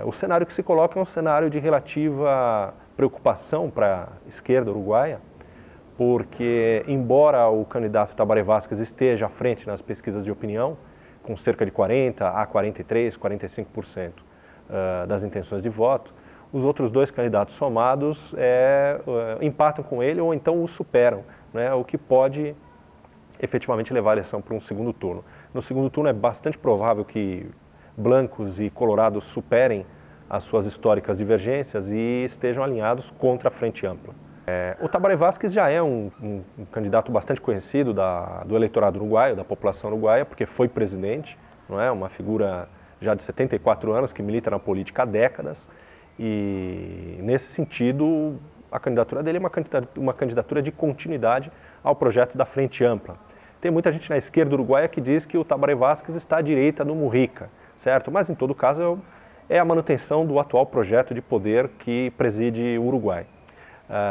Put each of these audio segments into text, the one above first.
O cenário que se coloca é um cenário de relativa preocupação para a esquerda uruguaia, porque, embora o candidato Tabaré Vázquez esteja à frente nas pesquisas de opinião, com cerca de 40% a 43%, 45% das intenções de voto, os outros dois candidatos somados empatam com ele ou então o superam, né, o que pode efetivamente levar a eleição para um segundo turno. No segundo turno é bastante provável que brancos e colorados superem as suas históricas divergências e estejam alinhados contra a Frente Ampla. O Tabaré Vázquez já é um candidato bastante conhecido do eleitorado uruguaio, da população uruguaia, porque foi presidente, não é? Uma figura já de 74 anos que milita na política há décadas e, nesse sentido, a candidatura dele é uma candidatura de continuidade ao projeto da Frente Ampla. Tem muita gente na esquerda uruguaia que diz que o Tabaré Vázquez está à direita do Mujica, certo? Mas, em todo caso, é a manutenção do atual projeto de poder que preside o Uruguai.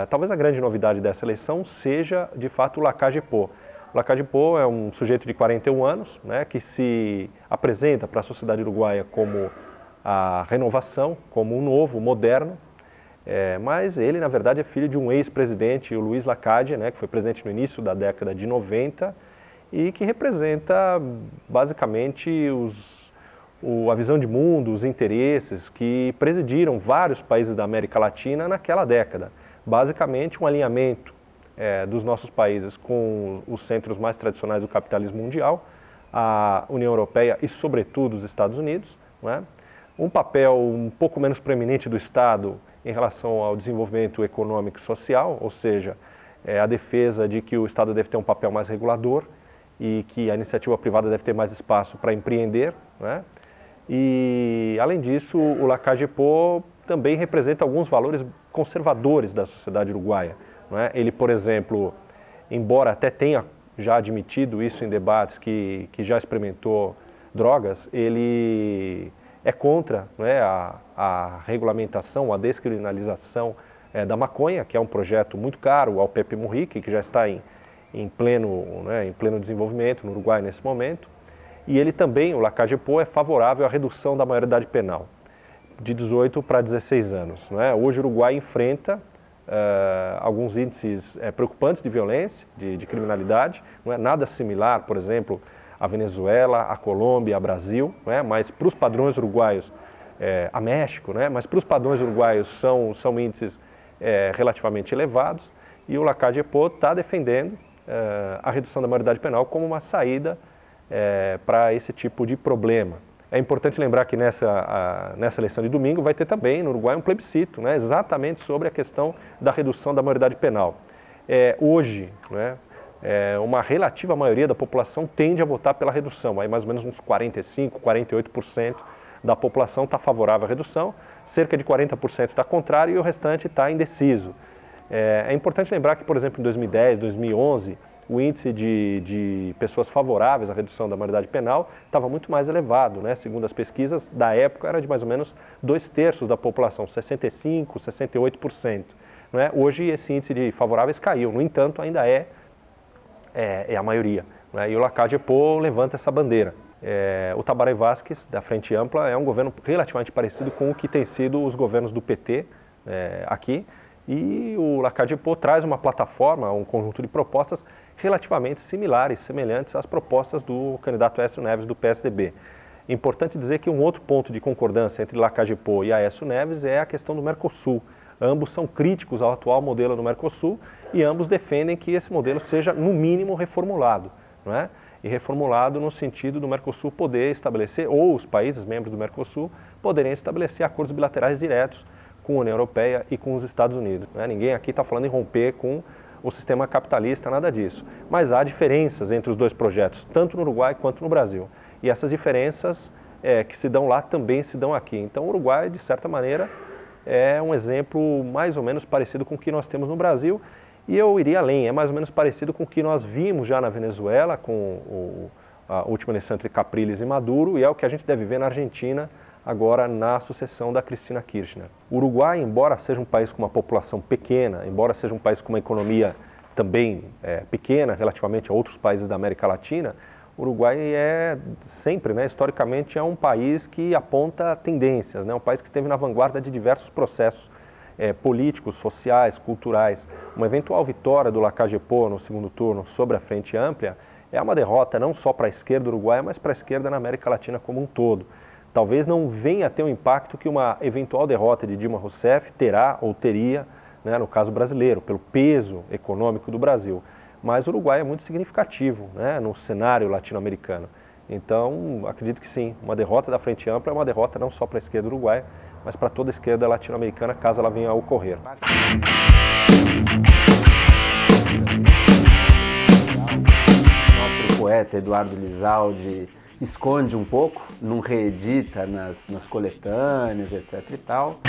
Talvez a grande novidade dessa eleição seja, de fato, o Lacalle Pou. O Lacalle Pou é um sujeito de 41 anos, né, que se apresenta para a sociedade uruguaia como a renovação, como um novo, moderno, mas ele, na verdade, é filho de um ex-presidente, o Luiz Lacalle, né, que foi presidente no início da década de 90 e que representa, basicamente, a visão de mundo, os interesses que presidiram vários países da América Latina naquela década. Basicamente, um alinhamento dos nossos países com os centros mais tradicionais do capitalismo mundial, a União Europeia e, sobretudo, os Estados Unidos, não é? Um papel um pouco menos preeminente do Estado em relação ao desenvolvimento econômico e social, ou seja, a defesa de que o Estado deve ter um papel mais regulador e que a iniciativa privada deve ter mais espaço para empreender, não é? E, além disso, o Lacalle Pou também representa alguns valores conservadores da sociedade uruguaia, não é? Ele, por exemplo, embora até tenha já admitido isso em debates que já experimentou drogas, ele é contra, não é, a regulamentação, a descriminalização da maconha, que é um projeto muito caro ao Pepe Mujica, que já está em pleno desenvolvimento no Uruguai nesse momento. E ele também, o Lacalle Pou, é favorável à redução da maioridade penal, de 18 para 16 anos. Não é? Hoje o Uruguai enfrenta alguns índices preocupantes de violência, de criminalidade, não é nada similar, por exemplo, à Venezuela, à Colômbia, ao Brasil, não é? Mas para os padrões uruguaios, a México, não é? Mas para os padrões uruguaios são índices relativamente elevados, e o Lacalle Pou está defendendo a redução da maioridade penal como uma saída para esse tipo de problema. É importante lembrar que nessa eleição de domingo vai ter também no Uruguai um plebiscito, né, exatamente sobre a questão da redução da maioridade penal. Hoje, né, uma relativa maioria da população tende a votar pela redução, aí mais ou menos uns 45%, 48% da população está favorável à redução, cerca de 40% está contrário e o restante está indeciso. É importante lembrar que, por exemplo, em 2010, 2011, o índice de pessoas favoráveis à redução da maioridade penal estava muito mais elevado, né? Segundo as pesquisas da época, era de mais ou menos 2/3 da população, 65%, 68%. Não é? Hoje esse índice de favoráveis caiu, no entanto ainda é a maioria. Não é? E o Lacalle Pou levanta essa bandeira. O Tabaré Vázquez, da Frente Ampla, é um governo relativamente parecido com o que tem sido os governos do PT aqui, e o Lacalle Pou traz uma plataforma, um conjunto de propostas relativamente similares, semelhantes às propostas do candidato Aécio Neves do PSDB. É importante dizer que um outro ponto de concordância entre Lacalle Pou e Aécio Neves é a questão do Mercosul. Ambos são críticos ao atual modelo do Mercosul e ambos defendem que esse modelo seja, no mínimo, reformulado, não é? E reformulado no sentido do Mercosul poder estabelecer, ou os países membros do Mercosul poderem estabelecer acordos bilaterais diretos com a União Europeia e com os Estados Unidos. Não é? Ninguém aqui está falando em romper com o sistema capitalista, nada disso. Mas há diferenças entre os dois projetos, tanto no Uruguai quanto no Brasil. E essas diferenças que se dão lá também se dão aqui. Então o Uruguai, de certa maneira, é um exemplo mais ou menos parecido com o que nós temos no Brasil. E eu iria além, é mais ou menos parecido com o que nós vimos já na Venezuela, com a última eleição entre Capriles e Maduro, e é o que a gente deve ver na Argentina, agora na sucessão da Cristina Kirchner. O Uruguai, embora seja um país com uma população pequena, embora seja um país com uma economia também pequena relativamente a outros países da América Latina, o Uruguai é sempre, né, historicamente, é um país que aponta tendências, né, um país que esteve na vanguarda de diversos processos políticos, sociais, culturais. Uma eventual vitória do Lacagepô no segundo turno sobre a Frente Ampla é uma derrota não só para a esquerda uruguaia, mas para a esquerda na América Latina como um todo. Talvez não venha a ter o impacto que uma eventual derrota de Dilma Rousseff terá ou teria, né, no caso brasileiro, pelo peso econômico do Brasil. Mas o Uruguai é muito significativo, né, no cenário latino-americano. Então, acredito que sim, uma derrota da Frente Ampla é uma derrota não só para a esquerda uruguaia, mas para toda a esquerda latino-americana, caso ela venha a ocorrer. O poeta Eduardo Lizaldi esconde um pouco, não reedita nas coletâneas, etc. e tal.